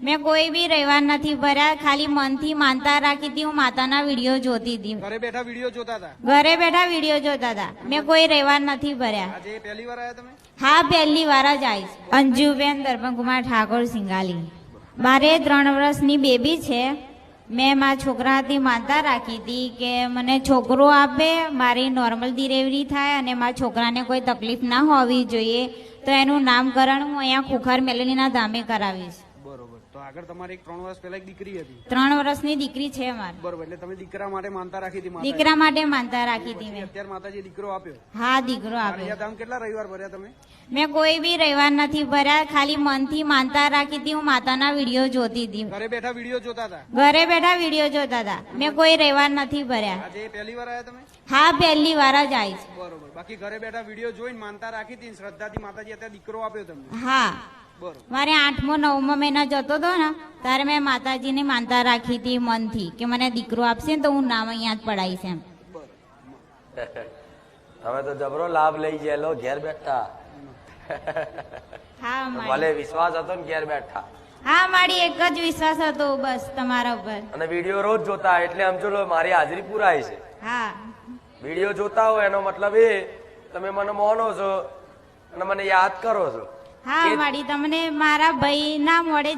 મેં કોઈ બી રવિવાર નથી ભર્યા, ખાલી મનથી માનતા રાખી હતી. હું માતાના વિડીયો જોતી હતી. ઘરે બેઠા વિડીયો જોતા હતા? ઘરે બેઠા વિડીયો જોતા હતા. મેં કોઈ રવિવાર નથી ભર્યા. આજે પહેલી વાર આવ્યા તમે? હા, પહેલી વાર જ આવીશ. અંજુબેન દર્પણકુમાર ઠાકોર સિંગાલી. મારે 3 વર્ષની બેબી છે. મેં મારા છોકરાથી માનતા રાખી હતી કે મને છોકરો આપે, મારી નોર્મલ ડિલિવરી થાય અને મારા છોકરાને કોઈ તકલીફ ના હોવી જોઈએ. તો એનું નામકરણ હું અહીંયા ખુખાર મેલડીના ધામે કરાવીશ. બરોબર. તો આગળ તમારે 3 વર્ષ પહેલા એક દીકરી હતી? 3 વર્ષની દીકરી છે મારી. બરોબર. એટલે તમે દીકરા માટે માનતા રાખી હતી? દીકરા માટે માનતા રાખી હતી મેં. અત્યારે માતાજી દીકરો આપ્યો? હા, દીકરો આપ્યો. અહીંયા ધામ કેટલા રવિવાર ભર્યા તમે? મેં કોઈ બી રવિવાર નથી ભર્યા, ખાલી મનથી માનતા રાખી હતી. હું માતાના વિડીયો જોતી હતી. ઘરે બેઠા વિડીયો જોતા હતા? ઘરે બેઠા વિડીયો જોતા હતા. મેં કોઈ રવિવાર નથી ભર્યા. આજે પહેલી વાર આવ્યા તમે? હા, પહેલી વાર જ આવીશ. બરોબર. બાકી ઘરે બેઠા વિડીયો જોઈને માનતા રાખી હતી, શ્રદ્ધાથી માતાજી અત્યારે દીકરો આપ્યો તમને? હા, બરોબર. મારે 8મો 9મો મહિના જતો હતો ને ત્યારે મેં માતાજીને માનતા રાખી હતી મનથી કે મને દીકરો આપશે ને તો હું નામ અહીંયા જ પડાવીશ એમ. તમે તો જબરો લાભ લઈ ગયેલો ઘેર બેઠા. હા, ભલે વિશ્વાસ હતો ને ઘેર બેઠા. હા, મારી એક જ વિશ્વાસ હતો બસ તમારા ઉપર. અને વિડીયો રોજ જોતા એટલે સમજો મારી હાજરી પુરાય છે. હા, વિડીયો જોતા હોય એનો મતલબ એ તમે મને માનો છો અને મને યાદ કરો છો. હા, મારી તમને મારા ભાઈ ના મોડે